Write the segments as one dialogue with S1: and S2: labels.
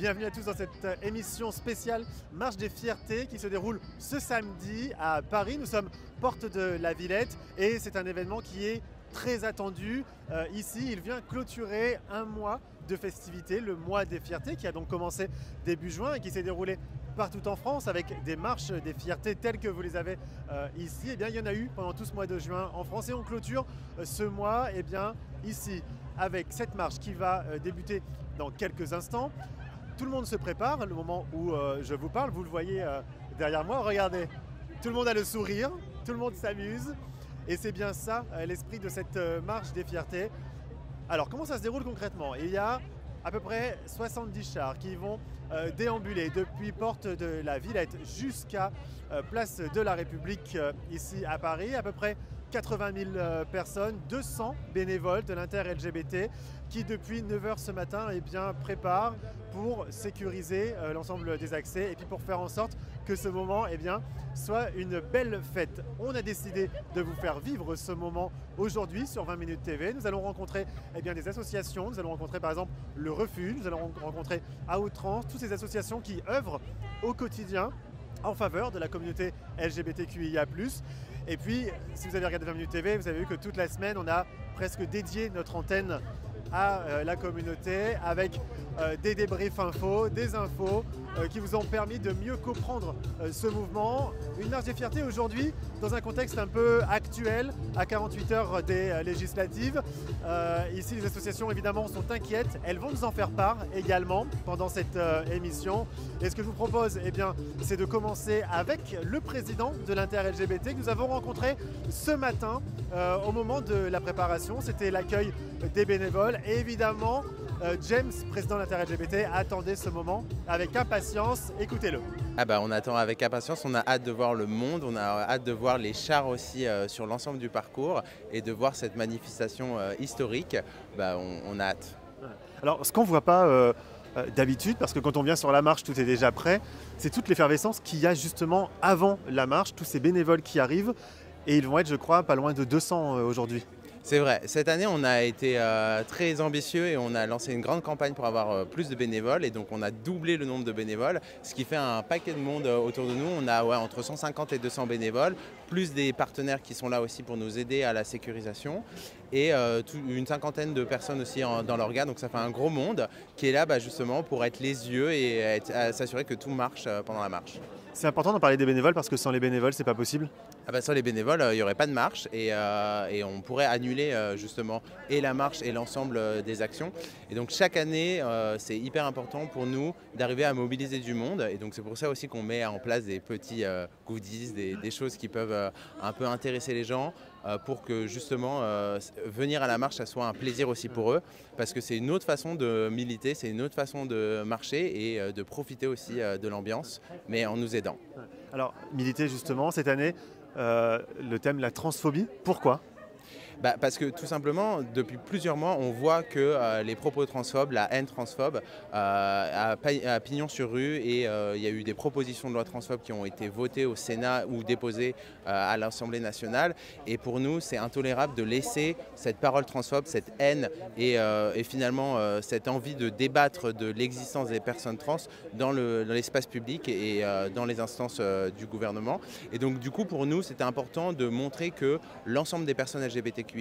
S1: Bienvenue à tous dans cette émission spéciale Marche des Fiertés qui se déroule ce samedi à Paris. Nous sommes porte de la Villette et c'est un événement qui est très attendu. Ici, il vient clôturer un mois de festivités, le mois des fiertés qui a donc commencé début juin et qui s'est déroulé partout en France avec des marches des fiertés telles que vous les avez ici. Eh bien, il y en a eu pendant tout ce mois de juin en France et on clôture ce mois ici avec cette marche qui va débuter dans quelques instants. Tout le monde se prépare, le moment où je vous parle, vous le voyez derrière moi, regardez, tout le monde a le sourire, tout le monde s'amuse et c'est bien ça l'esprit de cette marche des fiertés. Alors comment ça se déroule concrètement? Il y a à peu près 70 chars qui vont déambuler depuis porte de la Villette jusqu'à place de la République ici à Paris, à peu près 80 000 personnes, 200 bénévoles de l'inter-LGBT qui depuis 9 h ce matin préparent pour sécuriser l'ensemble des accès et puis pour faire en sorte que ce moment soit une belle fête. On a décidé de vous faire vivre ce moment aujourd'hui sur 20 minutes TV. Nous allons rencontrer des associations, nous allons rencontrer par exemple le Refuge, nous allons rencontrer À Outrance, toutes ces associations qui œuvrent au quotidien en faveur de la communauté LGBTQIA+. Et puis, si vous avez regardé 20 minutes TV, vous avez vu que toute la semaine, on a presque dédié notre antenne à la communauté avec des débriefs infos, des infos qui vous ont permis de mieux comprendre ce mouvement. Une marche des fiertés aujourd'hui dans un contexte un peu actuel, à 48 heures des législatives. Ici, les associations évidemment sont inquiètes. Elles vont nous en faire part également pendant cette émission. Et ce que je vous propose, c'est de commencer avec le président de l'inter-LGBT que nous avons rencontré ce matin au moment de la préparation. C'était l'accueil des bénévoles. Et évidemment, James, président de l'inter-LGBT, attendait ce moment avec impatience. Écoutez-le.
S2: On attend avec impatience, on a hâte de voir le monde, on a hâte de voir les chars aussi sur l'ensemble du parcours et de voir cette manifestation historique. On a hâte.
S1: Alors, ce qu'on ne voit pas d'habitude, parce que quand on vient sur la marche, tout est déjà prêt, c'est toute l'effervescence qu'il y a justement avant la marche, tous ces bénévoles qui arrivent, et ils vont être, je crois, pas loin de 200 aujourd'hui.
S2: C'est vrai, cette année on a été très ambitieux et on a lancé une grande campagne pour avoir plus de bénévoles et donc on a doublé le nombre de bénévoles, ce qui fait un paquet de monde autour de nous. On a entre 150 et 200 bénévoles, plus des partenaires qui sont là aussi pour nous aider à la sécurisation et une cinquantaine de personnes aussi dans l'orga, donc ça fait un gros monde qui est là justement pour être les yeux et s'assurer que tout marche pendant la marche.
S1: C'est important d'en parler des bénévoles parce que sans les bénévoles, c'est pas possible.
S2: Sans les bénévoles, il n'y aurait pas de marche et on pourrait annuler justement et la marche et l'ensemble des actions. Et donc chaque année, c'est hyper important pour nous d'arriver à mobiliser du monde. Et donc c'est pour ça aussi qu'on met en place des petits goodies, des choses qui peuvent un peu intéresser les gens pour que justement venir à la marche, ça soit un plaisir aussi pour eux. Parce que c'est une autre façon de militer, c'est une autre façon de marcher et de profiter aussi de l'ambiance, mais en nous aidant.
S1: Alors, militer justement, cette année, le thème la transphobie, pourquoi ?
S2: Parce que tout simplement, depuis plusieurs mois, on voit que les propos transphobes, la haine transphobe a pignon sur rue et il y a eu des propositions de loi transphobes qui ont été votées au Sénat ou déposées à l'Assemblée nationale. Et pour nous, c'est intolérable de laisser cette parole transphobe, cette haine et finalement cette envie de débattre de l'existence des personnes trans dans l'espace public et dans les instances du gouvernement. Et donc du coup, pour nous, c'était important de montrer que l'ensemble des personnes LGBTQIA+,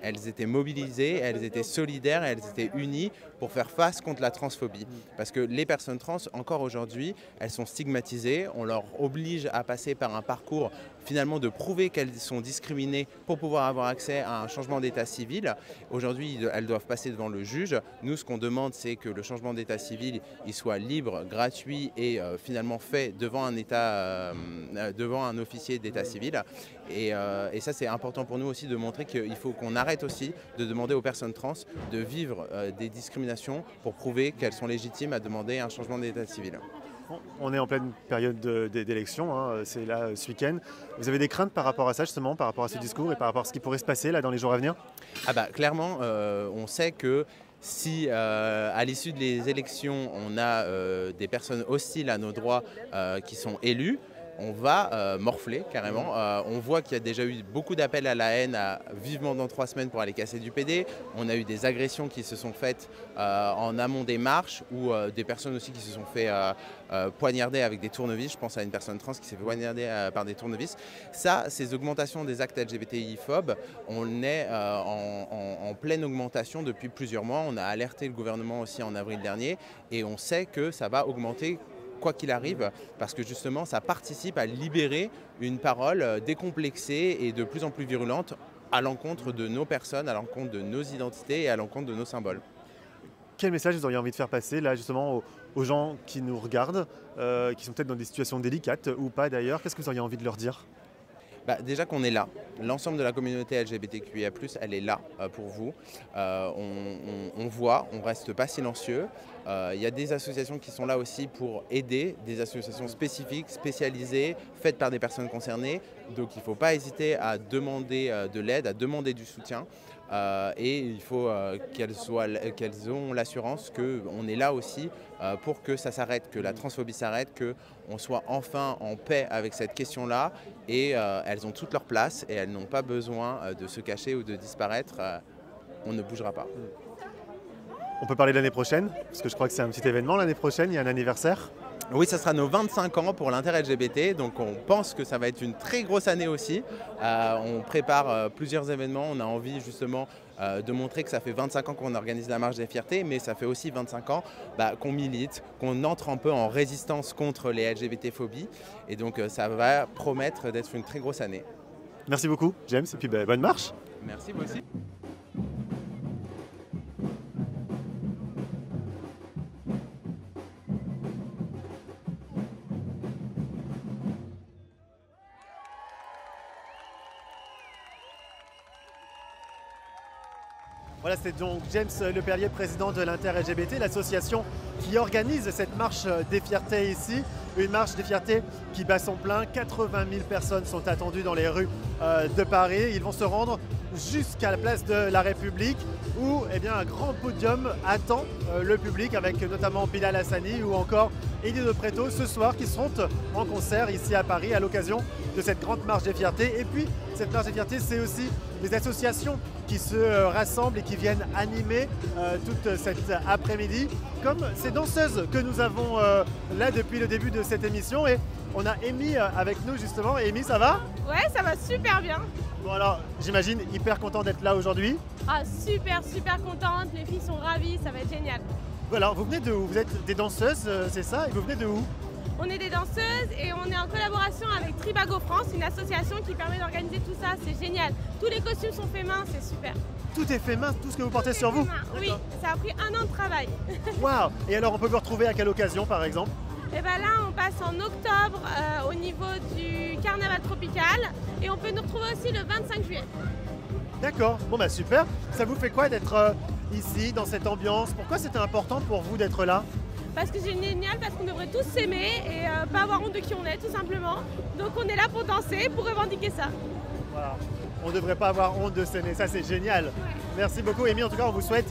S2: elles étaient mobilisées, elles étaient solidaires, elles étaient unies pour faire face contre la transphobie. Parce que les personnes trans, encore aujourd'hui, elles sont stigmatisées, on leur oblige à passer par un parcours finalement de prouver qu'elles sont discriminées pour pouvoir avoir accès à un changement d'état civil. Aujourd'hui, elles doivent passer devant le juge. Nous, ce qu'on demande, c'est que le changement d'état civil il soit libre, gratuit et finalement fait devant devant un officier d'état civil. Et ça, c'est important pour nous aussi de montrer qu'il faut qu'on arrête aussi de demander aux personnes trans de vivre des discriminations pour prouver qu'elles sont légitimes à demander un changement d'état civil.
S1: On est en pleine période d'élection, c'est là ce week-end. Vous avez des craintes par rapport à ça justement, par rapport à ce discours et par rapport à ce qui pourrait se passer là dans les jours à venir?
S2: Clairement, on sait que si à l'issue des élections, on a des personnes hostiles à nos droits qui sont élues, on va morfler carrément. On voit qu'il y a déjà eu beaucoup d'appels à la haine vivement dans 3 semaines pour aller casser du PD. On a eu des agressions qui se sont faites en amont des marches ou des personnes aussi qui se sont fait poignarder avec des tournevis. Je pense à une personne trans qui s'est fait poignarder par des tournevis. Ça, ces augmentations des actes LGBTI-phobes, on est en pleine augmentation depuis plusieurs mois. On a alerté le gouvernement aussi en avril dernier et on sait que ça va augmenter quoi qu'il arrive, parce que justement ça participe à libérer une parole décomplexée et de plus en plus virulente à l'encontre de nos personnes, à l'encontre de nos identités et à l'encontre de nos symboles.
S1: Quel message vous auriez envie de faire passer là justement aux gens qui nous regardent, qui sont peut-être dans des situations délicates ou pas d'ailleurs? Qu'est-ce que vous auriez envie de leur dire?
S2: Déjà qu'on est là, l'ensemble de la communauté LGBTQIA+, elle est là pour vous. On voit, on ne reste pas silencieux. Il y a des associations qui sont là aussi pour aider, des associations spécifiques, spécialisées, faites par des personnes concernées. Donc il ne faut pas hésiter à demander de l'aide, à demander du soutien. Et il faut qu'elles ont l'assurance qu'on est là aussi pour que ça s'arrête, que la transphobie s'arrête, qu'on soit enfin en paix avec cette question-là. Et elles ont toute leur place et elles n'ont pas besoin de se cacher ou de disparaître. On ne bougera pas.
S1: On peut parler de l'année prochaine, parce que je crois que c'est un petit événement l'année prochaine, il y a un anniversaire.
S2: Oui, ça sera nos 25 ans pour l'inter-LGBT, donc on pense que ça va être une très grosse année aussi. On prépare plusieurs événements, on a envie justement de montrer que ça fait 25 ans qu'on organise la marche des fiertés, mais ça fait aussi 25 ans qu'on milite, qu'on entre un peu en résistance contre les LGBT-phobies, et donc ça va promettre d'être une très grosse année.
S1: Merci beaucoup James, et puis bonne marche.
S2: Merci, vous aussi.
S1: Voilà, c'est donc James Leperlier, président de l'Inter-LGBT, l'association qui organise cette marche des fiertés ici. Une marche des fiertés qui bat son plein. 80 000 personnes sont attendues dans les rues de Paris. Ils vont se rendre jusqu'à la place de la République où un grand podium attend le public avec notamment Bilal Hassani ou encore Eddie De Pretto ce soir qui seront en concert ici à Paris à l'occasion de cette grande marche des fiertés. Et puis cette marche des fiertés, c'est aussi des associations qui se rassemblent et qui viennent animer toute cet après-midi, comme ces danseuses que nous avons là depuis le début de cette émission. Et on a Amy avec nous justement. Amy, ça va?
S3: Ouais, ça va super bien.
S1: Bon alors, j'imagine hyper content d'être là aujourd'hui.
S3: Ah super contente, les filles sont ravies, ça va être génial.
S1: Voilà, vous venez de où? Vous êtes des danseuses, c'est ça? Et vous venez de où?
S3: On est des danseuses et on est en collaboration avec Tribago France, une association qui permet d'organiser tout ça, c'est génial. Tous les costumes sont faits main, c'est super.
S1: Tout est fait main, tout ce que vous portez sur vous?
S3: Oui, ça a pris 1 an de travail.
S1: Waouh! Et alors on peut vous retrouver à quelle occasion par exemple?
S3: Et bien là on passe en octobre au niveau du carnaval tropical et on peut nous retrouver aussi le 25 juillet.
S1: D'accord, bon super. Ça vous fait quoi d'être ici, dans cette ambiance? Pourquoi c'était important pour vous d'être là?
S3: Parce que c'est génial, parce qu'on devrait tous s'aimer et pas avoir honte de qui on est tout simplement. Donc on est là pour danser, pour revendiquer ça.
S1: Voilà. On ne devrait pas avoir honte de s'aimer, ça c'est génial. Ouais. Merci beaucoup Amy, en tout cas on vous souhaite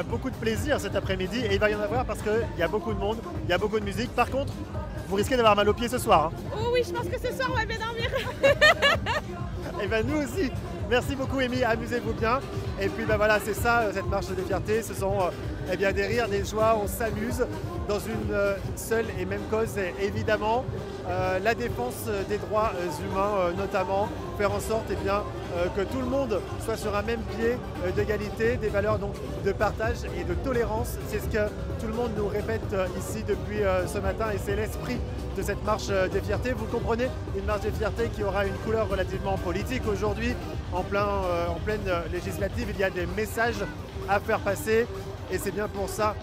S1: beaucoup de plaisir cet après-midi et il va y en avoir parce qu'il y a beaucoup de monde, il y a beaucoup de musique. Par contre, vous risquez d'avoir mal aux pieds ce soir.
S3: Oh oui, je pense que ce soir on va bien dormir.
S1: Et nous aussi. Merci beaucoup Amy, amusez-vous bien. Et puis voilà, c'est ça cette marche des fiertés, ce sont des rires, des joies, on s'amuse dans une seule et même cause, évidemment, la défense des droits humains notamment, faire en sorte que tout le monde soit sur un même pied d'égalité, des valeurs donc de partage et de tolérance. C'est ce que tout le monde nous répète ici depuis ce matin et c'est l'esprit de cette marche des fiertés. Vous comprenez, une marche des fiertés qui aura une couleur relativement politique aujourd'hui, en pleine législative, il y a des messages à faire passer et c'est bien pour ça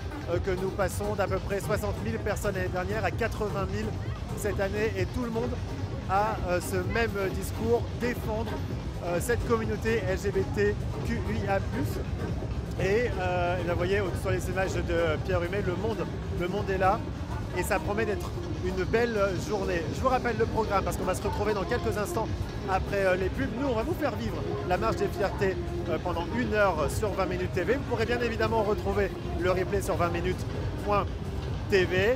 S1: que nous passons d'à peu près 60 000 personnes l'année dernière à 80 000 cette année et tout le monde a ce même discours, défendre cette communauté LGBTQIA+. Et vous voyez sur les images de Pierre Humet, le monde est là et ça promet d'être une belle journée. Je vous rappelle le programme parce qu'on va se retrouver dans quelques instants après les pubs. Nous, on va vous faire vivre la marche des fiertés pendant 1 heure sur 20 minutes TV. Vous pourrez bien évidemment retrouver le replay sur 20minutes.tv.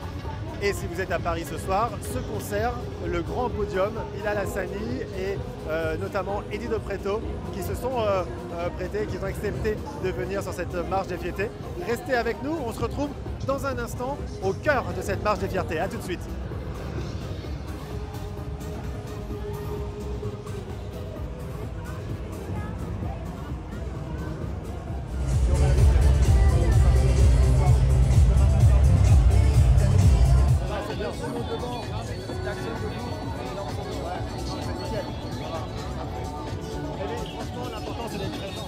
S1: Et si vous êtes à Paris ce soir, ce concert, le grand podium, Bilal Hassani et notamment Eddie De Pretto qui se sont prêtés, qui ont accepté de venir sur cette marche des fiertés. Restez avec nous, on se retrouve dans un instant au cœur de cette marche des fiertés. A tout de suite. Franchement, l'important c'est d'être présent.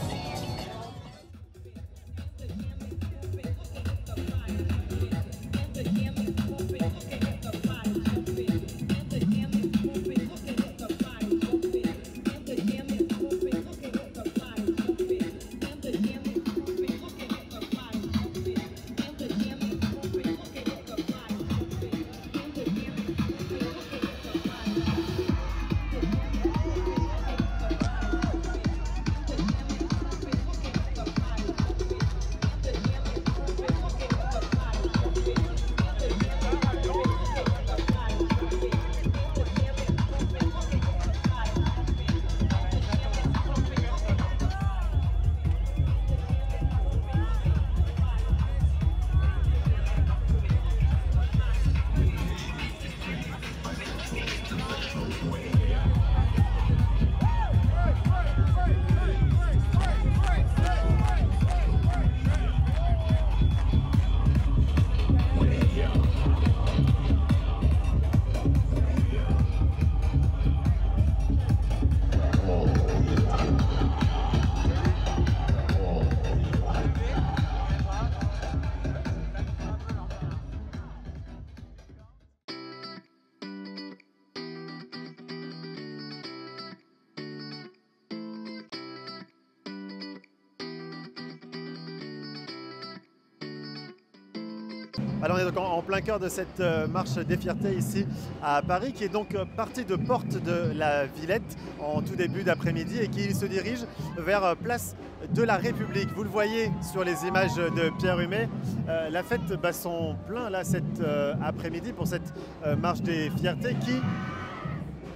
S1: Alors on est donc en plein cœur de cette marche des fiertés ici à Paris qui est donc partie de Porte de la Villette en tout début d'après-midi et qui se dirige vers Place de la République. Vous le voyez sur les images de Pierre Humet, la fête bat son plein là cet après-midi pour cette marche des fiertés qui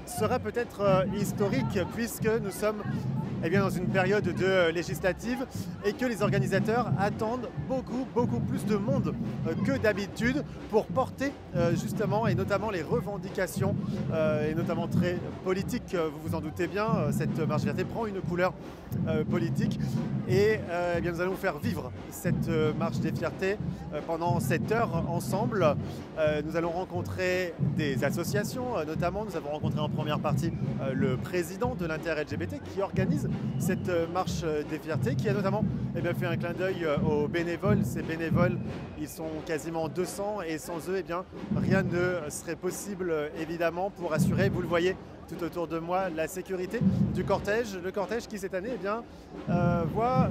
S1: sera peut-être historique puisque nous sommes dans une période de législative et que les organisateurs attendent beaucoup plus de monde que d'habitude pour porter justement et notamment les revendications et notamment très politiques. Vous vous en doutez bien, cette marche des fiertés prend une couleur politique et nous allons vous faire vivre cette marche des fiertés pendant 7 heures ensemble. Nous allons rencontrer des associations, notamment nous avons rencontré en première partie le président de l'Inter-LGBT qui organise cette marche des fiertés, qui a notamment fait un clin d'œil aux bénévoles. Ces bénévoles, ils sont quasiment 200 et sans eux, rien ne serait possible évidemment pour assurer, vous le voyez tout autour de moi, la sécurité du cortège. Le cortège qui cette année voit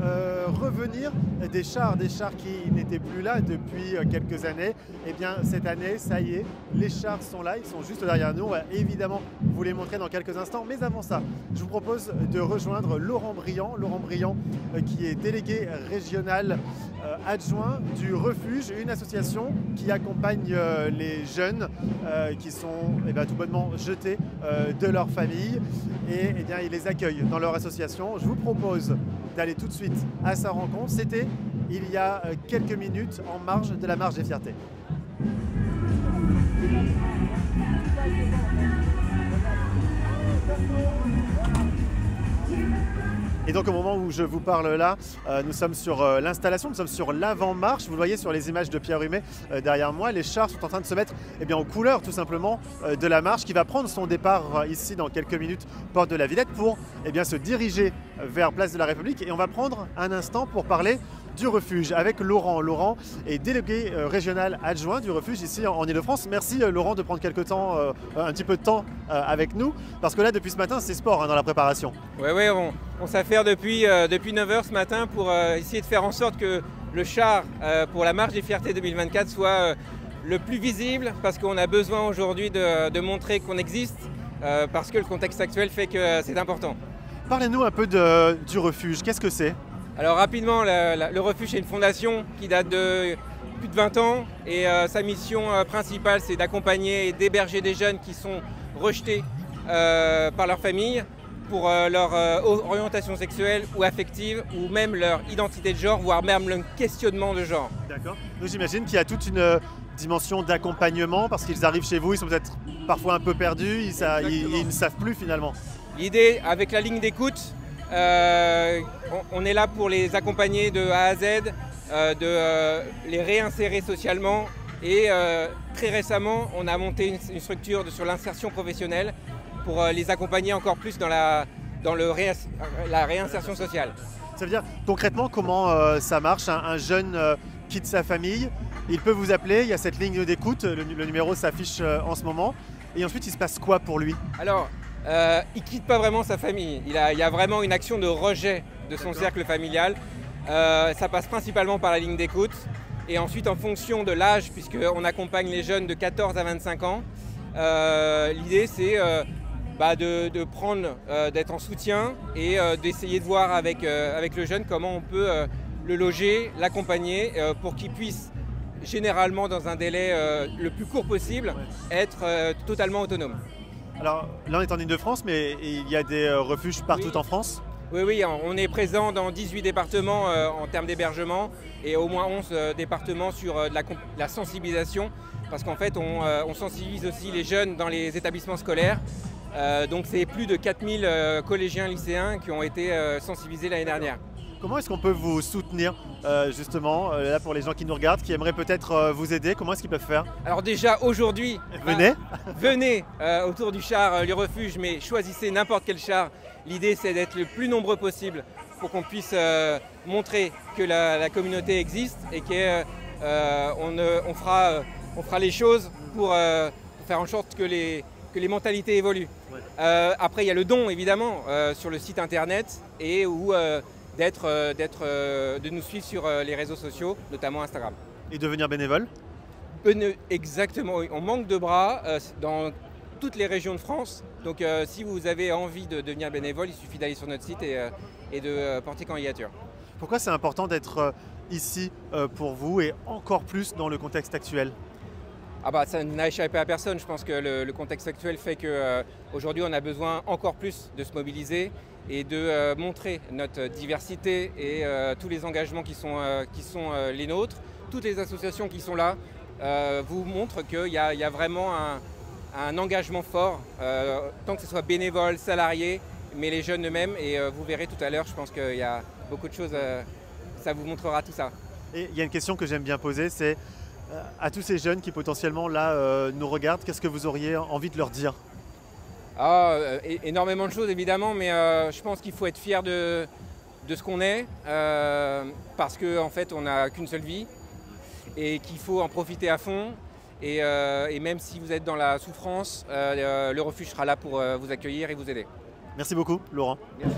S1: revenir des chars qui n'étaient plus là depuis quelques années. Cette année, ça y est, les chars sont là, ils sont juste derrière nous. On va évidemment vous les montrer dans quelques instants. Mais avant ça, je vous propose de rejoindre Laurent Briand. Laurent Briand qui est délégué régional adjoint du Refuge, une association qui accompagne les jeunes qui sont tout bonnement jetés de leur famille et il les accueille dans leur association. Je vous propose d'aller tout de suite à sa rencontre. C'était il y a quelques minutes en marge de la marche des fiertés. Et donc au moment où je vous parle là, nous sommes sur l'installation, nous sommes sur l'avant-marche. Vous le voyez sur les images de Pierre Humet derrière moi. Les chars sont en train de se mettre aux couleurs tout simplement de la marche qui va prendre son départ ici dans quelques minutes, porte de la Villette, pour se diriger vers Place de la République. Et on va prendre un instant pour parler du refuge avec Laurent. Laurent est délégué régional adjoint du refuge ici en Ile-de-France. Merci Laurent de prendre un petit peu de temps avec nous, parce que là depuis ce matin c'est sport dans la préparation.
S4: Oui, on s'affaire depuis 9h ce matin pour essayer de faire en sorte que le char pour la marche des fiertés 2024 soit le plus visible, parce qu'on a besoin aujourd'hui de montrer qu'on existe, parce que le contexte actuel fait que c'est important.
S1: Parlez-nous un peu du refuge, qu'est-ce que c'est ?
S4: Alors rapidement, le refuge est une fondation qui date de plus de 20 ans et sa mission principale, c'est d'accompagner et d'héberger des jeunes qui sont rejetés par leur famille pour leur orientation sexuelle ou affective, ou même leur identité de genre, voire même le questionnement de genre.
S1: D'accord. Donc j'imagine qu'il y a toute une dimension d'accompagnement, parce qu'ils arrivent chez vous, ils sont peut-être parfois un peu perdus, ils ne savent plus finalement.
S4: L'idée, avec la ligne d'écoute, on est là pour les accompagner de A à Z, de les réinsérer socialement. Et très récemment, on a monté une structure sur l'insertion professionnelle pour les accompagner encore plus dans la réinsertion sociale.
S1: Ça veut dire concrètement comment ça marche? Un jeune quitte sa famille, il peut vous appeler, il y a cette ligne d'écoute, le numéro s'affiche en ce moment, et ensuite il se passe quoi pour lui?
S4: Alors, il ne quitte pas vraiment sa famille, il y a vraiment une action de rejet de son cercle familial. Ça passe principalement par la ligne d'écoute, et ensuite en fonction de l'âge, puisqu'on accompagne les jeunes de 14 à 25 ans, l'idée c'est de prendre, d'être en soutien et d'essayer de voir avec le jeune comment on peut le loger, l'accompagner pour qu'il puisse généralement dans un délai le plus court possible être totalement autonome.
S1: Alors là on est en Île-de-France, mais il y a des refuges partout en France?
S4: Oui, on est présent dans 18 départements en termes d'hébergement et au moins 11 départements sur la sensibilisation, parce qu'en fait on sensibilise aussi les jeunes dans les établissements scolaires. Donc c'est plus de 4000 collégiens lycéens qui ont été sensibilisés l'année dernière.
S1: Comment est-ce qu'on peut vous soutenir justement, là pour les gens qui nous regardent, qui aimeraient peut-être vous aider, comment est-ce qu'ils peuvent faire?
S4: Alors déjà aujourd'hui,
S1: venez
S4: autour du char Le Refuge, mais choisissez n'importe quel char. L'idée c'est d'être le plus nombreux possible pour qu'on puisse montrer que la communauté existe et qu'on fera les choses pour faire en sorte que les mentalités évoluent. Après il y a le don évidemment sur le site internet et de nous suivre sur les réseaux sociaux, notamment Instagram.
S1: Et devenir bénévole?
S4: Exactement, on manque de bras dans toutes les régions de France. Donc si vous avez envie de devenir bénévole, il suffit d'aller sur notre site et de porter candidature.
S1: Pourquoi c'est important d'être ici pour vous et encore plus dans le contexte actuel?
S4: Ça n'a échappé à personne. Je pense que le contexte actuel fait qu'aujourd'hui on a besoin encore plus de se mobiliser et de montrer notre diversité et tous les engagements qui sont les nôtres. Toutes les associations qui sont là vous montrent qu'il y a vraiment un engagement fort, tant que ce soit bénévole, salarié, mais les jeunes eux-mêmes. Et vous verrez tout à l'heure, je pense qu'il y a beaucoup de choses, ça vous montrera tout ça. Et
S1: il y a une question que j'aime bien poser, c'est à tous ces jeunes qui potentiellement là nous regardent, qu'est-ce que vous auriez envie de leur dire?
S4: Énormément de choses évidemment, mais je pense qu'il faut être fier de ce qu'on est, parce qu'en fait on n'a qu'une seule vie et qu'il faut en profiter à fond. Et même si vous êtes dans la souffrance, le refuge sera là pour vous accueillir et vous aider.
S1: Merci beaucoup Laurent.
S4: Merci.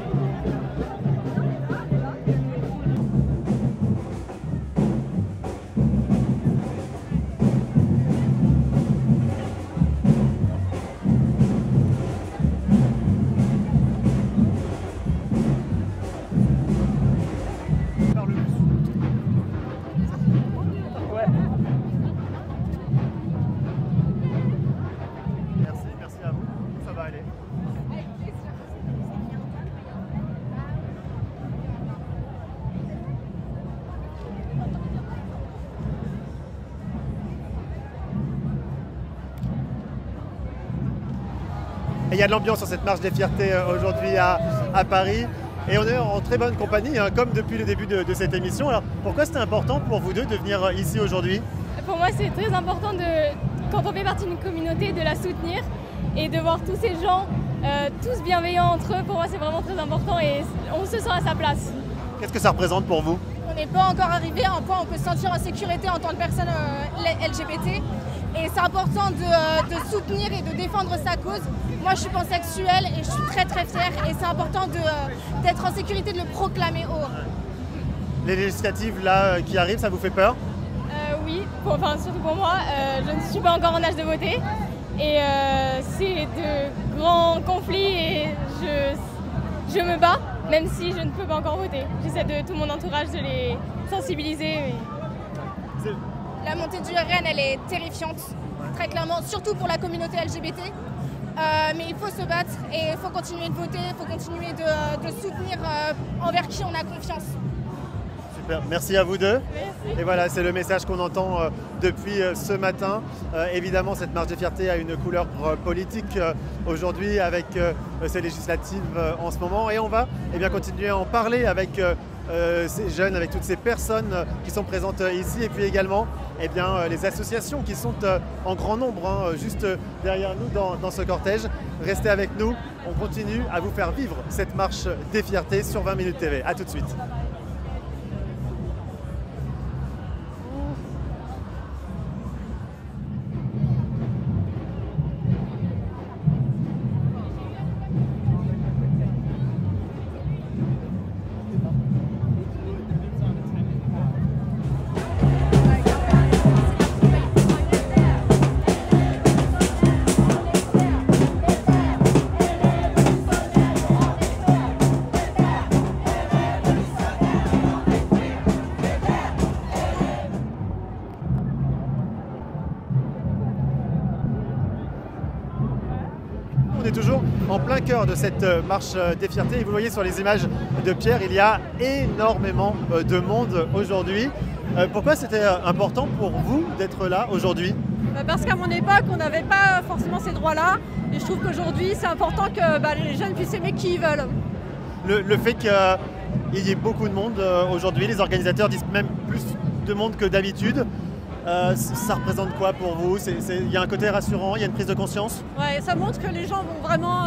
S1: Il y a de l'ambiance sur cette marche des fiertés aujourd'hui à Paris et on est en très bonne compagnie, comme depuis le début de cette émission. Alors pourquoi c'était important pour vous deux de venir ici aujourd'hui?
S3: Pour moi c'est très important, quand on fait partie d'une communauté, de la soutenir et de voir tous ces gens tous bienveillants entre eux. Pour moi c'est vraiment très important et on se sent à sa place.
S1: Qu'est-ce que ça représente pour vous?
S5: On n'est pas encore arrivé à un point où on peut se sentir en sécurité en tant que personne LGBT. Et c'est important de soutenir et de défendre sa cause. Moi je suis pansexuelle et je suis très très fière et c'est important d'être en sécurité, de le proclamer haut.
S1: Les législatives là qui arrivent, ça vous fait peur?
S3: Oui, surtout pour moi, je ne suis pas encore en âge de voter et c'est de grands conflits et je me bats même si je ne peux pas encore voter. J'essaie de tout mon entourage de les sensibiliser.
S5: La montée du RN, elle est terrifiante, très clairement, surtout pour la communauté LGBT. Mais il faut se battre et il faut continuer de voter, il faut continuer de soutenir envers qui on a confiance.
S1: Super, merci à vous deux.
S5: Merci.
S1: Et voilà, c'est le message qu'on entend depuis ce matin. Évidemment, cette marche des fiertés a une couleur politique aujourd'hui avec ces législatives en ce moment. Et on va continuer à en parler avec ces jeunes, avec toutes ces personnes qui sont présentes ici. Et puis également les associations qui sont en grand nombre, juste derrière nous dans ce cortège. Restez avec nous, on continue à vous faire vivre cette marche des fiertés sur 20 Minutes TV. A tout de suite. On est toujours en plein cœur de cette marche des fiertés et vous le voyez sur les images de Pierre, il y a énormément de monde aujourd'hui. Pourquoi c'était important pour vous d'être là aujourd'hui?
S6: Parce qu'à mon époque, on n'avait pas forcément ces droits-là et je trouve qu'aujourd'hui, c'est important que les jeunes puissent aimer qui ils veulent.
S1: Le fait qu'il y ait beaucoup de monde aujourd'hui, les organisateurs disent même plus de monde que d'habitude. Ça représente quoi pour vous? Il y a un côté rassurant, il y a une prise de conscience?
S6: Ouais, ça montre que les gens ont vraiment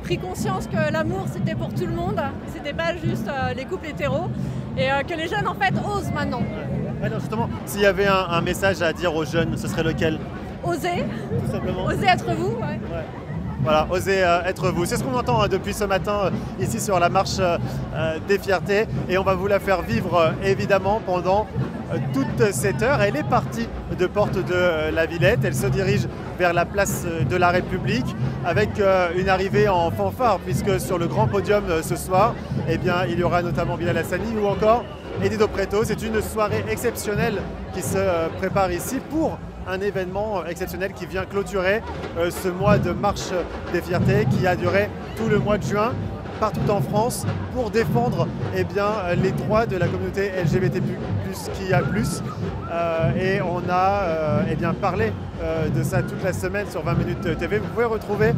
S6: pris conscience que l'amour c'était pour tout le monde, c'était pas juste les couples hétéros, et que les jeunes en fait osent maintenant.
S1: Ouais, non, justement, s'il y avait un message à dire aux jeunes, ce serait lequel?
S6: Oser,
S1: tout simplement.
S6: Oser être vous. Ouais.
S1: Ouais. Voilà, oser être vous. C'est ce qu'on entend depuis ce matin ici sur la marche des fiertés et on va vous la faire vivre évidemment pendant toute cette heure. Elle est partie de Porte de la Villette, elle se dirige vers la place de la République avec une arrivée en fanfare puisque sur le grand podium ce soir, il y aura notamment Bilal Hassani ou encore Eddie Dopreto. C'est une soirée exceptionnelle qui se prépare ici pour un événement exceptionnel qui vient clôturer ce mois de marche des fiertés qui a duré tout le mois de juin partout en France pour défendre les droits de la communauté LGBTQ+. Et on a parlé de ça toute la semaine sur 20 Minutes TV. Vous pouvez retrouver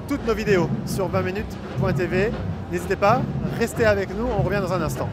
S1: toutes nos vidéos sur 20minutes.tv. N'hésitez pas, restez avec nous, on revient dans un instant.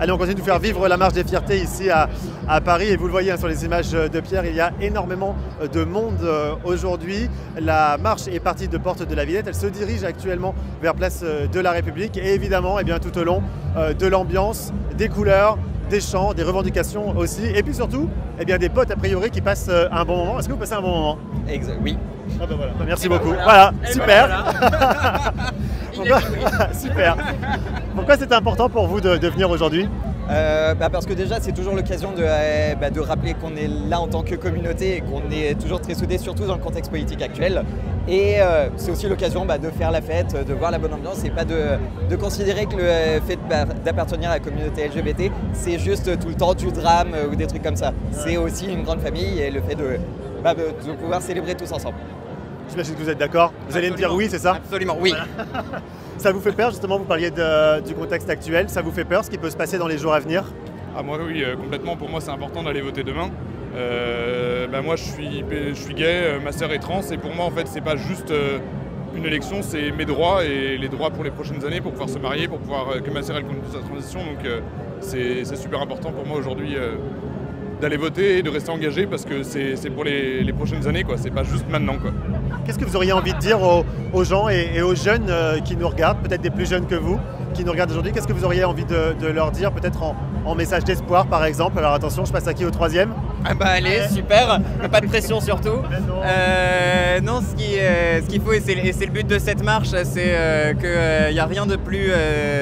S1: Allez, on continue de faire vivre la marche des fiertés ici à Paris et vous le voyez sur les images de Pierre, il y a énormément de monde aujourd'hui. La marche est partie de Porte de la Villette, elle se dirige actuellement vers Place de la République et évidemment tout au long de l'ambiance, des couleurs, des chants, des revendications aussi et puis surtout des potes a priori qui passent un bon moment. Est-ce que vous passez un bon moment?
S4: Exact, oui.
S1: Ah ben voilà. Merci beaucoup. Voilà, super.
S4: Voilà.
S1: Super. Pourquoi c'était important pour vous de venir aujourd'hui?
S7: Parce que déjà c'est toujours l'occasion de rappeler qu'on est là en tant que communauté et qu'on est toujours très soudés, surtout dans le contexte politique actuel. Et c'est aussi l'occasion de faire la fête, de voir la bonne ambiance et pas de considérer que le fait d'appartenir à la communauté LGBT c'est juste tout le temps du drame ou des trucs comme ça. C'est aussi une grande famille et le fait de pouvoir célébrer tous ensemble.
S1: J'imagine que vous êtes d'accord. Vous allez me dire oui, c'est ça?
S8: Absolument, oui.
S1: Voilà. Ça vous fait peur, justement, vous parliez du contexte actuel, ça vous fait peur ce qui peut se passer dans les jours à venir?
S9: Ah moi oui, complètement. Pour moi c'est important d'aller voter demain. Moi je suis gay, ma sœur est trans et pour moi en fait c'est pas juste une élection, c'est mes droits et les droits pour les prochaines années pour pouvoir se marier, pour pouvoir que ma sœur elle continue sa transition. Donc c'est super important pour moi aujourd'hui d'aller voter et de rester engagé parce que c'est pour les prochaines années quoi, c'est pas juste maintenant quoi.
S1: Qu'est-ce que vous auriez envie de dire aux gens et aux jeunes qui nous regardent, peut-être des plus jeunes que vous, qui nous regardent aujourd'hui? Qu'est-ce que vous auriez envie de leur dire, peut-être en message d'espoir par exemple? Alors attention, je passe à qui, au troisième?
S8: Ah bah allez, super, pas de pression surtout. Non, ce qu'il faut, et c'est le but de cette marche, c'est qu'il n'y a rien de plus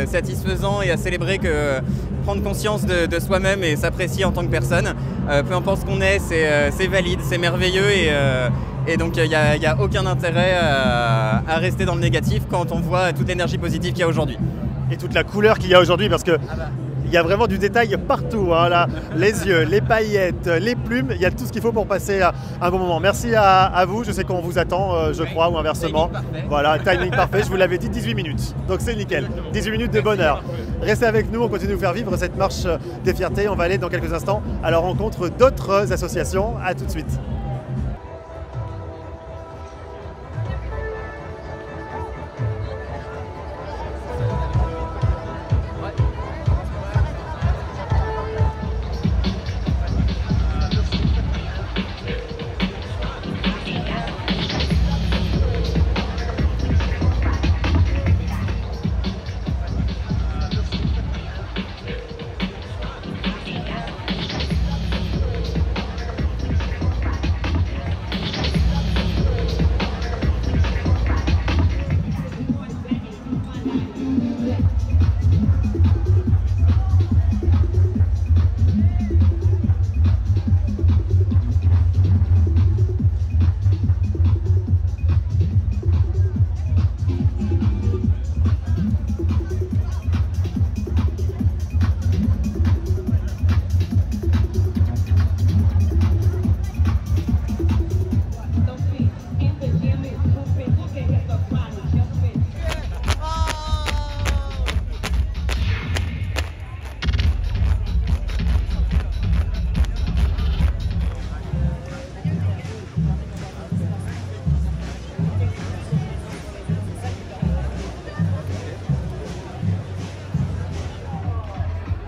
S8: satisfaisant et à célébrer que prendre conscience de soi-même et s'apprécier en tant que personne. Peu importe ce qu'on est, c'est valide, c'est merveilleux et donc il n'y a aucun intérêt à rester dans le négatif quand on voit toute l'énergie positive qu'il y a aujourd'hui.
S1: Et toute la couleur qu'il y a aujourd'hui, parce que il y a vraiment du détail partout, hein, là. Les yeux, les paillettes, les plumes, il y a tout ce qu'il faut pour passer un bon moment. Merci à vous, je sais qu'on vous attend, je crois, ou inversement. Voilà, timing parfait, je vous l'avais dit, 18 minutes, donc c'est nickel, 18 minutes de bonheur. Restez avec nous, on continue de vous faire vivre cette marche des fiertés, on va aller dans quelques instants à la rencontre d'autres associations, à tout de suite.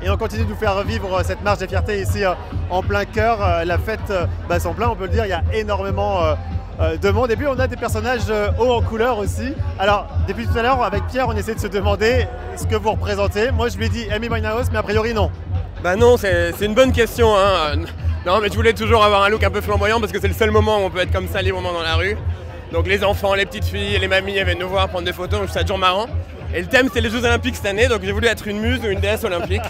S1: Et on continue de vous faire vivre cette marche des fiertés ici en plein cœur. La fête bat son plein, on peut le dire, il y a énormément de monde. Et puis on a des personnages hauts en couleur aussi. Alors depuis tout à l'heure, avec Pierre, on essaie de se demander ce que vous représentez. Moi je lui ai dit Amy Winehouse, mais a priori non.
S10: Bah non, c'est une bonne question. Hein. Non mais je voulais toujours avoir un look un peu flamboyant parce que c'est le seul moment où on peut être comme ça librement dans la rue. Donc les enfants, les petites filles, les mamies viennent nous voir prendre des photos, donc c'est toujours marrant. Et le thème c'est les Jeux Olympiques cette année, donc j'ai voulu être une muse ou une déesse olympique.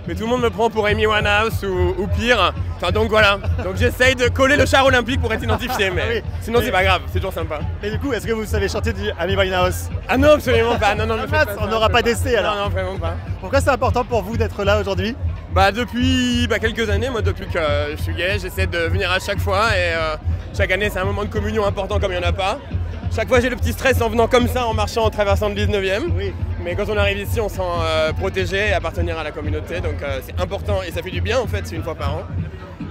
S10: Mais tout le monde me prend pour Amy Winehouse ou pire. Enfin donc voilà. Donc j'essaye de coller le char olympique pour être identifié, mais oui. Sinon c'est pas grave, c'est toujours sympa.
S1: Et du coup, est-ce que vous savez chanter du Amy Winehouse?
S10: Ah non, absolument pas. Non,
S1: on n'aura pas d'essai alors.
S10: Non, vraiment pas.
S1: Pourquoi c'est important pour vous d'être là aujourd'hui?
S10: Bah depuis quelques années, moi depuis que je suis gay, j'essaie de venir à chaque fois et chaque année c'est un moment de communion important comme il n'y en a pas. Chaque fois j'ai le petit stress en venant comme ça, en marchant, en traversant le 19e. Oui. Mais quand on arrive ici, on se sent protégé et appartenir à la communauté, donc c'est important et ça fait du bien en fait, c'est une fois par an.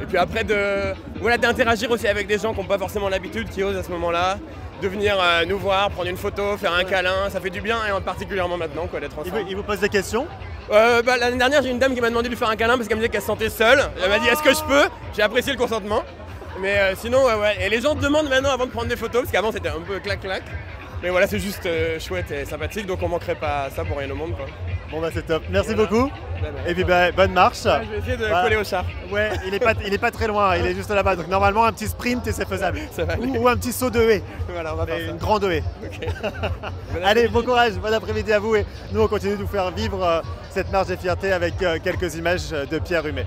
S10: Et puis après d'interagir aussi avec des gens qui n'ont pas forcément l'habitude, qui osent à ce moment-là, de venir nous voir, prendre une photo, faire un câlin, ça fait du bien et particulièrement maintenant d'être ensemble.
S1: Il vous pose des questions?
S10: L'année dernière, j'ai une dame qui m'a demandé de lui faire un câlin parce qu'elle me disait qu'elle se sentait seule. Elle m'a dit est-ce que je peux? J'ai apprécié le consentement. Mais sinon, ouais. Et les gens demandent maintenant avant de prendre des photos parce qu'avant c'était un peu clac-clac. Mais voilà, c'est juste chouette et sympathique, donc on manquerait pas ça pour rien au monde, quoi.
S1: Bon bah c'est top, merci beaucoup. Et puis bonne marche.
S10: Ouais, je vais essayer de coller au char.
S1: Ouais, il est pas très loin, il est juste là-bas. Donc normalement un petit sprint et c'est faisable.
S10: Ça va aller.
S1: Ou un petit saut de haie.
S10: Voilà, on va faire ça.
S1: Une grande haie.
S10: Ok.
S1: Allez, bon courage, bon après-midi à vous. Et nous on continue de vous faire vivre cette marche des fiertés avec quelques images de Pierre Humet.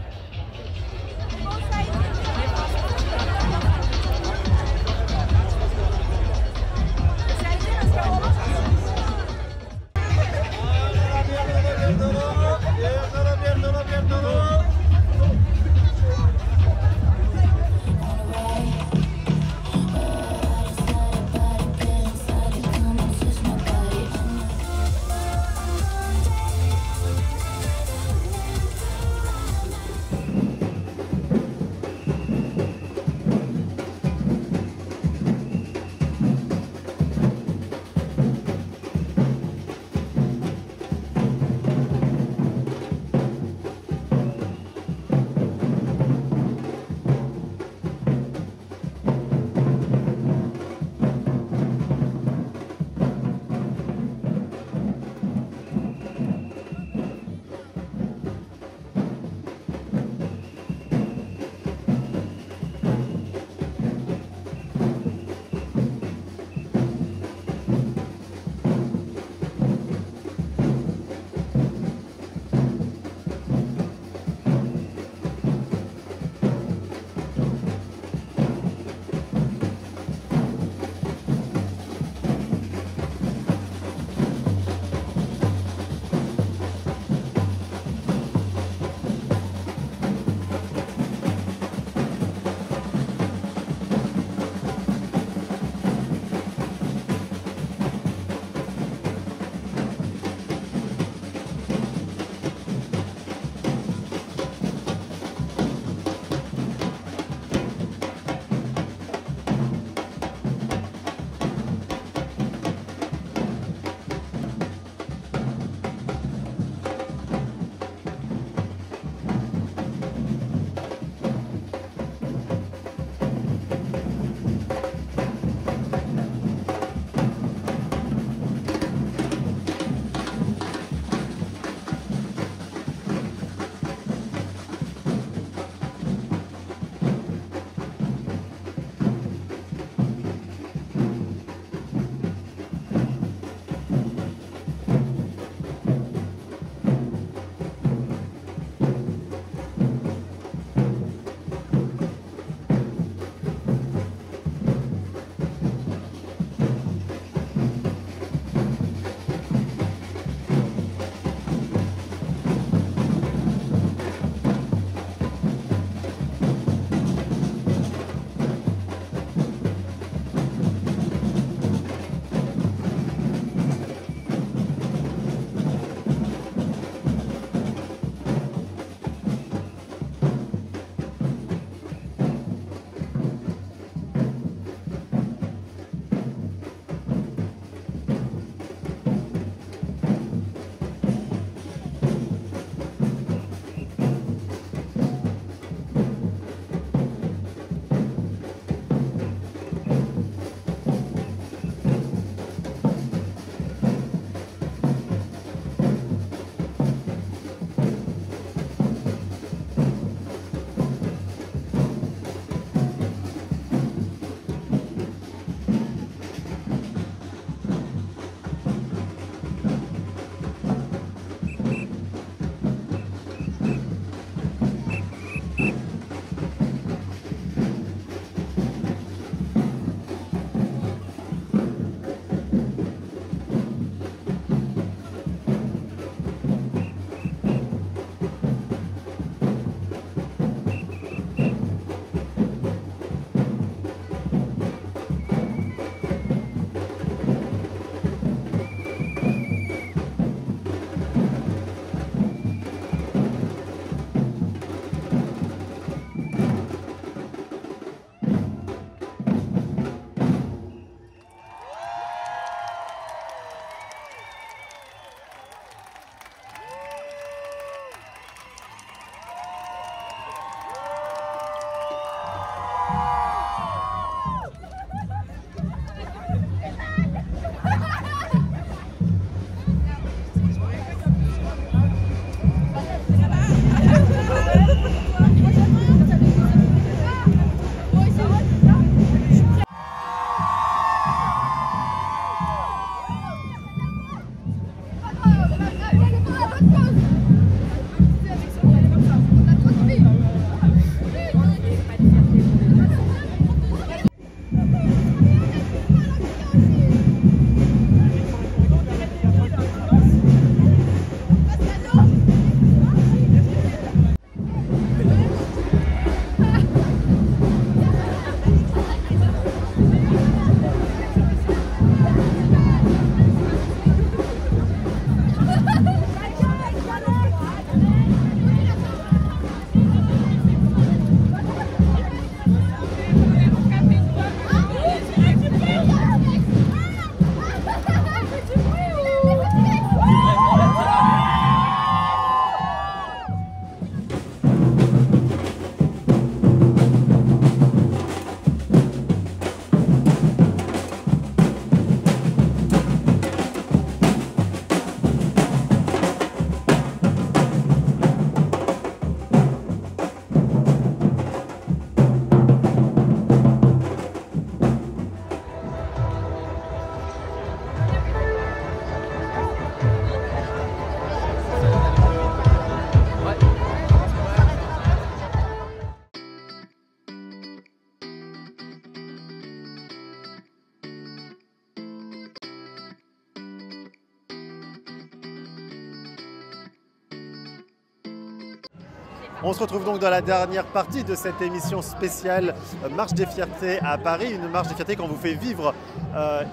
S1: On se retrouve donc dans la dernière partie de cette émission spéciale Marche des Fiertés à Paris, une marche des fiertés qu'on vous fait vivre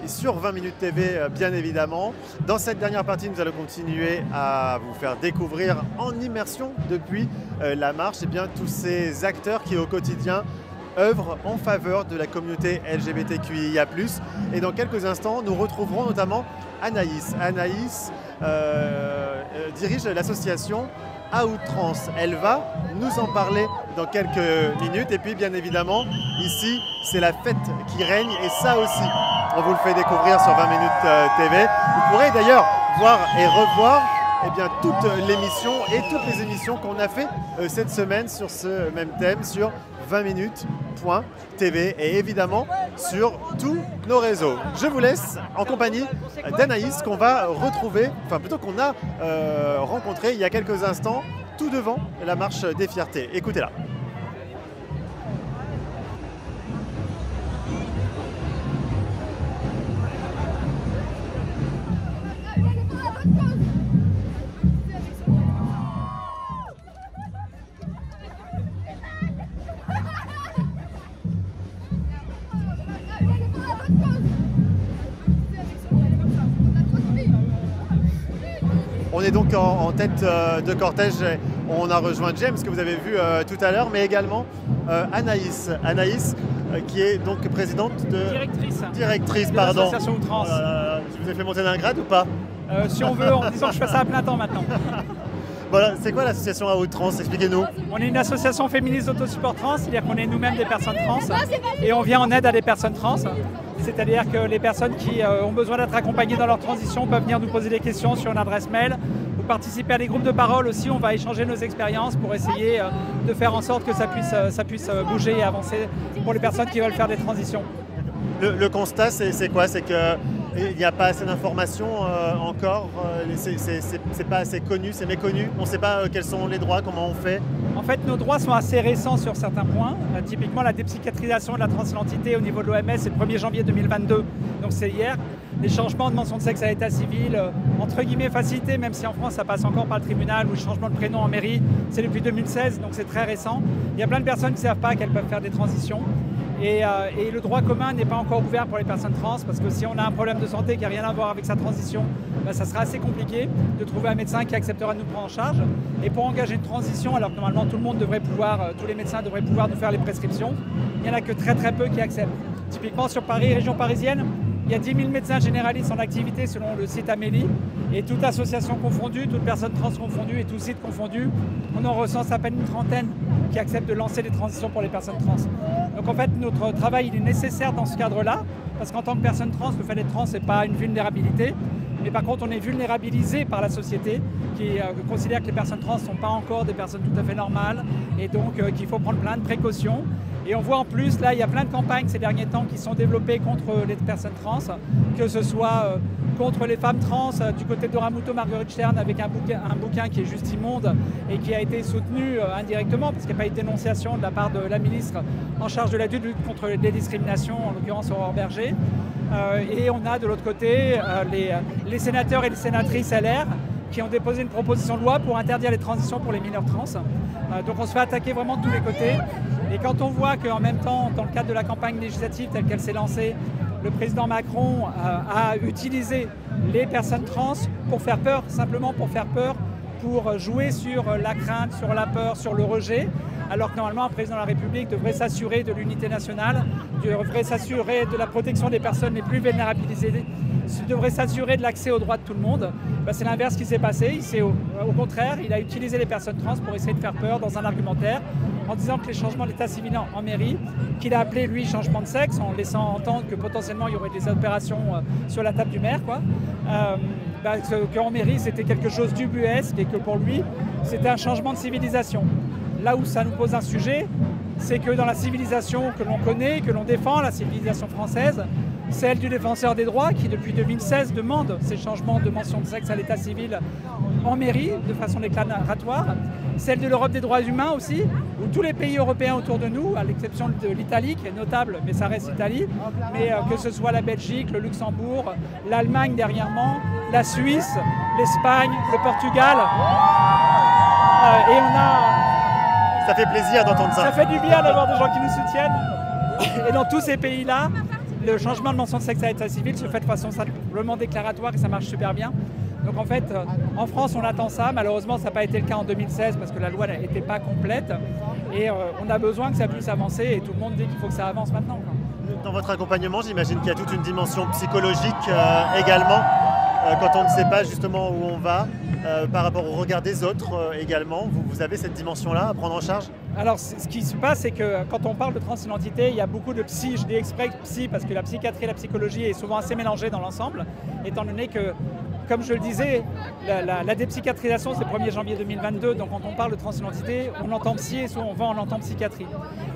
S1: sur 20 minutes TV bien évidemment. Dans cette dernière partie, nous allons continuer à vous faire découvrir en immersion depuis la marche tous ces acteurs qui au quotidien œuvrent en faveur de la communauté LGBTQIA+. Et dans quelques instants, nous retrouverons notamment Anaïs. Anaïs dirige l'association À Outrance. Elle va nous en parler dans quelques minutes. Et puis bien évidemment, ici, c'est la fête qui règne. Et ça aussi, on vous le fait découvrir sur 20 minutes TV. Vous pourrez d'ailleurs voir et revoir toute l'émission et toutes les émissions qu'on a fait cette semaine sur ce même thème sur 20 minutes.tv et évidemment sur tous nos réseaux. Je vous laisse en compagnie d'Anaïs qu'on va retrouver, enfin plutôt qu'on a rencontré il y a quelques instants tout devant la marche des fiertés. Écoutez-la. On est donc en tête de cortège, on a rejoint James que vous avez vu tout à l'heure, mais également Anaïs. Anaïs qui est donc présidente de... Directrice, pardon.
S11: L'association Outrance.
S1: Je vous ai fait monter d'un grade ou pas?
S11: Si on veut, en disant que je fais ça à plein temps maintenant.
S1: Voilà, c'est quoi l'association À Outrance? Expliquez-nous.
S11: On est une association féministe d'autosupport trans, c'est-à-dire qu'on est nous-mêmes des personnes trans et on vient en aide à des personnes trans. C'est-à-dire que les personnes qui ont besoin d'être accompagnées dans leur transition peuvent venir nous poser des questions sur une adresse mail ou participer à des groupes de parole aussi. On va échanger nos expériences pour essayer de faire en sorte que ça puisse bouger et avancer pour les personnes qui veulent faire des transitions.
S1: Le constat, c'est quoi? C'est qu'il n'y a pas assez d'informations encore, c'est pas assez connu, c'est méconnu. On ne sait pas quels sont les droits, comment on fait.
S11: En fait, nos droits sont assez récents sur certains points. Typiquement, la dépsychiatrisation de la transidentité au niveau de l'OMS, c'est le 1er janvier 2022, donc c'est hier. Les changements de mention de sexe à l'état civil, entre guillemets facilités, même si en France ça passe encore par le tribunal, ou le changement de prénom en mairie, c'est depuis 2016, donc c'est très récent. Il y a plein de personnes qui ne savent pas qu'elles peuvent faire des transitions. Et le droit commun n'est pas encore ouvert pour les personnes trans parce que si on a un problème de santé qui n'a rien à voir avec sa transition, ça sera assez compliqué de trouver un médecin qui acceptera de nous prendre en charge. Et pour engager une transition, alors que normalement tout le monde devrait pouvoir, tous les médecins devraient pouvoir nous faire les prescriptions, il n'y en a que très peu qui acceptent. Typiquement sur Paris, région parisienne, il y a 10 000 médecins généralistes en activité selon le site Amélie et toute association confondue, toute personne trans confondue et tout site confondu, on en recense à peine une trentaine qui acceptent de lancer des transitions pour les personnes trans. Donc en fait, notre travail il est nécessaire dans ce cadre-là, parce qu'en tant que personne trans, le fait d'être trans, ce n'est pas une vulnérabilité, mais par contre, on est vulnérabilisé par la société qui considère que les personnes trans ne sont pas encore des personnes tout à fait normales et donc qu'il faut prendre plein de précautions. Et on voit en plus, là, il y a plein de campagnes ces derniers temps qui sont développées contre les personnes trans, que ce soit contre les femmes trans, du côté de Ramuto Marguerite Stern avec un bouquin qui est juste immonde et qui a été soutenu indirectement parce qu'il n'y a pas eu de dénonciation de la part de la ministre en charge de la lutte contre les discriminations, en l'occurrence Aurore Berger. Et on a de l'autre côté les sénateurs et les sénatrices LR qui ont déposé une proposition de loi pour interdire les transitions pour les mineurs trans. Donc on se fait attaquer vraiment de tous les côtés. Et quand on voit qu'en même temps, dans le cadre de la campagne législative telle qu'elle s'est lancée, le président Macron a utilisé les personnes trans pour faire peur, simplement pour faire peur, pour jouer sur la crainte, sur la peur, sur le rejet, alors que normalement un président de la République devrait s'assurer de l'unité nationale, devrait s'assurer de la protection des personnes les plus vulnérabilisées, devrait s'assurer de l'accès aux droits de tout le monde. C'est l'inverse qui s'est passé. Au contraire, il a utilisé les personnes trans pour essayer de faire peur dans un argumentaire en disant que les changements de l'état civil en mairie, qu'il a appelé lui changement de sexe, en laissant entendre que potentiellement il y aurait des opérations sur la table du maire, qu'en mairie c'était quelque chose d'ubuesque et que pour lui c'était un changement de civilisation. Là où ça nous pose un sujet, c'est que dans la civilisation que l'on connaît, que l'on défend, la civilisation française, celle du défenseur des droits qui depuis 2016 demande ces changements de mention de sexe à l'état civil en mairie de façon déclaratoire, celle de l'Europe des droits humains aussi, où tous les pays européens autour de nous, à l'exception de l'Italie qui est notable, mais ça reste l'Italie, mais que ce soit la Belgique, le Luxembourg, l'Allemagne dernièrement, la Suisse, l'Espagne, le Portugal, et
S1: Ça fait plaisir d'entendre ça.
S11: Ça fait du bien d'avoir des gens qui nous soutiennent. Et dans tous ces pays-là, le changement de mention de sexe à l'état civil se fait de façon simplement déclaratoire et ça marche super bien. Donc en fait, en France, on attend ça. Malheureusement, ça n'a pas été le cas en 2016 parce que la loi n'était pas complète. Et on a besoin que ça puisse avancer et tout le monde dit qu'il faut que ça avance maintenant.
S1: Dans votre accompagnement, j'imagine qu'il y a toute une dimension psychologique également, quand on ne sait pas justement où on va, par rapport au regard des autres également. Vous avez cette dimension-là à prendre en charge?
S11: Alors, ce qui se passe, c'est que quand on parle de transidentité, il y a beaucoup de psy, je dis exprès psy, parce que la psychiatrie et la psychologie est souvent assez mélangée dans l'ensemble, étant donné que, comme je le disais, la dépsychiatrisation, c'est le 1er janvier 2022, donc quand on parle de transidentité, on entend psy et souvent on entend psychiatrie.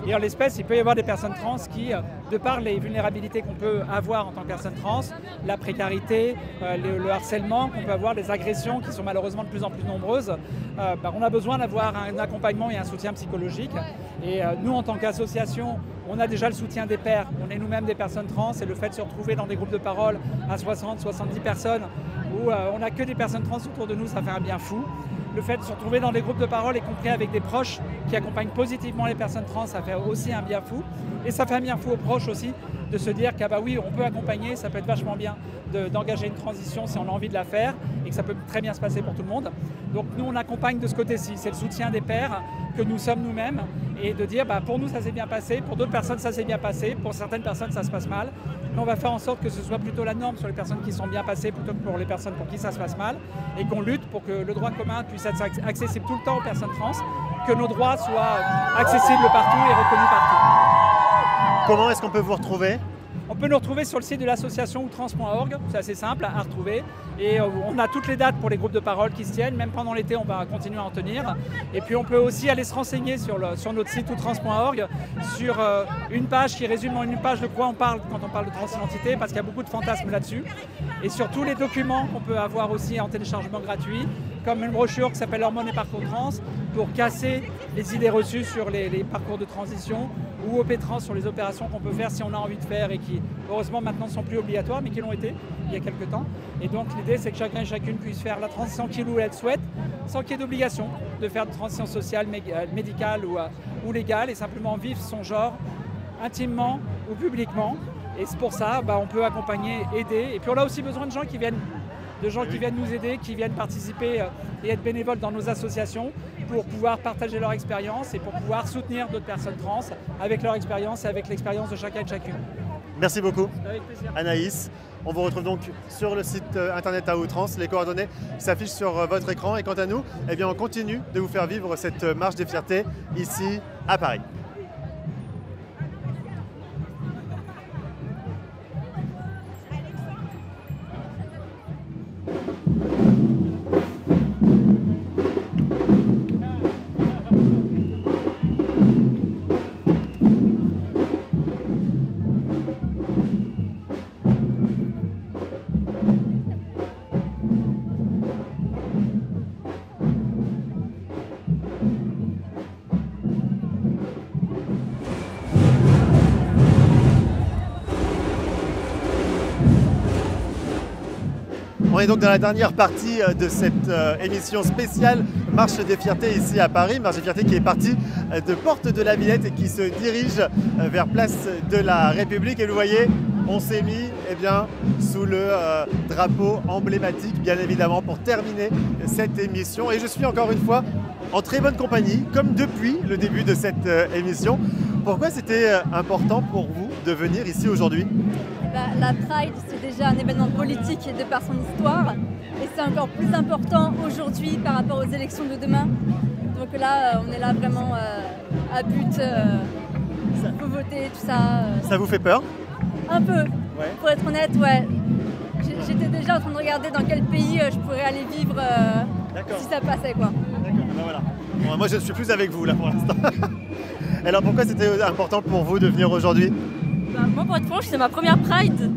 S11: Et en l'espèce, il peut y avoir des personnes trans qui, de par les vulnérabilités qu'on peut avoir en tant que personne trans, la précarité, le harcèlement, qu'on peut avoir, les agressions qui sont malheureusement de plus en plus nombreuses, on a besoin d'avoir un accompagnement et un soutien psychologique. Et nous, en tant qu'association, on a déjà le soutien des pairs. On est nous-mêmes des personnes trans et le fait de se retrouver dans des groupes de parole à 60-70 personnes où on n'a que des personnes trans autour de nous, ça fait un bien fou. Le fait de se retrouver dans des groupes de parole, y compris avec des proches qui accompagnent positivement les personnes trans, ça fait aussi un bien fou. Et ça fait un bien fou aux proches aussi de se dire qu'ah bah oui, on peut accompagner, ça peut être vachement bien d'engager une transition si on a envie de la faire et que ça peut très bien se passer pour tout le monde. Donc nous, on accompagne de ce côté-ci, c'est le soutien des pairs que nous sommes nous-mêmes et de dire pour nous ça s'est bien passé, pour d'autres personnes ça s'est bien passé, pour certaines personnes ça se passe mal. Mais on va faire en sorte que ce soit plutôt la norme sur les personnes qui sont bien passées plutôt que pour les personnes pour qui ça se passe mal et qu'on lutte pour que le droit commun puisse être accessible tout le temps aux personnes trans, que nos droits soient accessibles partout et reconnus partout.
S1: Comment est-ce qu'on peut vous retrouver ?
S11: On peut nous retrouver sur le site de l'association outrance.org, c'est assez simple à retrouver. Et on a toutes les dates pour les groupes de parole qui se tiennent, même pendant l'été on va continuer à en tenir. Et puis on peut aussi aller se renseigner sur notre site outrance.org, sur une page qui résume en une page de quoi on parle quand on parle de transidentité, parce qu'il y a beaucoup de fantasmes là-dessus. Et sur tous les documents qu'on peut avoir aussi en téléchargement gratuit, comme une brochure qui s'appelle Hormones et parcours trans, pour casser les idées reçues sur les parcours de transition, ou OP Trans sur les opérations qu'on peut faire si on a envie de faire et qui, heureusement, maintenant ne sont plus obligatoires, mais qui l'ont été il y a quelques temps. Et donc l'idée, c'est que chacun et chacune puisse faire la transition qu'il ou elle souhaite, sans qu'il y ait d'obligation de faire de transition sociale, médicale ou légale, et simplement vivre son genre intimement ou publiquement. Et c'est pour ça, on peut accompagner, aider. Et puis on a aussi besoin de gens qui viennent nous aider, qui viennent participer et être bénévoles dans nos associations pour pouvoir partager leur expérience et pour pouvoir soutenir d'autres personnes trans avec leur expérience et avec l'expérience de chacun et de chacune.
S1: Merci beaucoup.
S11: Avec plaisir.
S1: Anaïs. On vous retrouve donc sur le site internet à Outrance. Les coordonnées s'affichent sur votre écran. Et quant à nous, on continue de vous faire vivre cette marche des fiertés ici à Paris. On est donc dans la dernière partie de cette émission spéciale Marche des Fiertés ici à Paris. Marche des Fiertés qui est partie de Porte de la Villette et qui se dirige vers Place de la République. Et vous voyez, on s'est mis sous le drapeau emblématique, bien évidemment, pour terminer cette émission. Et je suis encore une fois en très bonne compagnie, comme depuis le début de cette émission. Pourquoi c'était important pour vous de venir ici aujourd'hui ?
S12: La Pride, c'est déjà un événement politique de par son histoire et c'est encore plus important aujourd'hui par rapport aux élections de demain. Donc là, on est là vraiment à but, pour voter, tout ça.
S1: Ça vous fait peur ?
S12: Un peu,
S1: ouais.
S12: Pour être honnête, ouais. J'étais déjà en train de regarder dans quel pays je pourrais aller vivre si ça passait, quoi.
S1: D'accord, voilà. Bon, moi je ne suis plus avec vous là pour l'instant. Alors pourquoi c'était important pour vous de venir aujourd'hui ?
S13: Moi, pour être franche, c'est ma première Pride.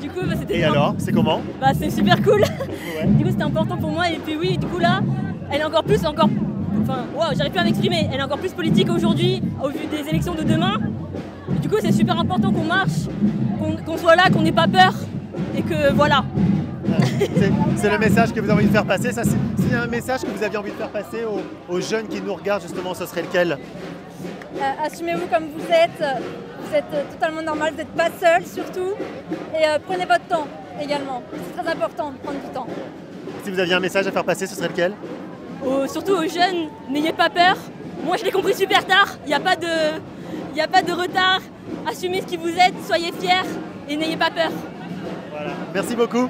S13: Du coup, c'était.
S1: Et alors, c'est comment ?
S13: C'est super cool.
S1: Ouais.
S13: Du coup, c'était important pour moi. Et puis, oui, du coup, là, elle est encore plus. J'arrive plus à m'exprimer. Elle est encore plus politique aujourd'hui, au vu des élections de demain. Et du coup, c'est super important qu'on marche, qu'on soit là, qu'on n'ait pas peur. Et que voilà.
S1: C'est le message que vous avez envie de faire passer. S'il y a un message que vous aviez envie de faire passer aux jeunes qui nous regardent, justement, ce serait lequel?
S12: Assumez-vous comme vous êtes totalement normal, vous n'êtes pas seul surtout, et prenez votre temps également. C'est très important de prendre du temps.
S1: Si vous aviez un message à faire passer, ce serait lequel?
S13: Surtout aux jeunes, n'ayez pas peur. Moi je l'ai compris super tard, il n'y a pas de retard. Assumez ce qui vous êtes, soyez fiers et n'ayez pas peur.
S1: Voilà. Merci beaucoup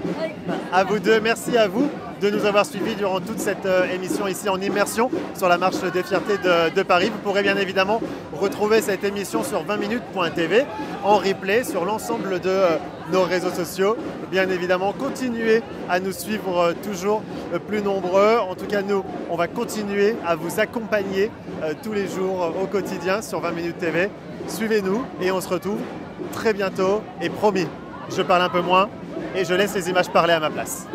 S1: à vous deux, merci à vous de nous avoir suivis durant toute cette émission ici en immersion sur la marche des fiertés de Paris. Vous pourrez bien évidemment retrouver cette émission sur 20minutes.tv en replay sur l'ensemble de nos réseaux sociaux. Bien évidemment, continuez à nous suivre toujours plus nombreux. En tout cas, nous, on va continuer à vous accompagner tous les jours au quotidien sur 20 minutes TV. Suivez-nous et on se retrouve très bientôt. Et promis, je parle un peu moins et je laisse les images parler à ma place.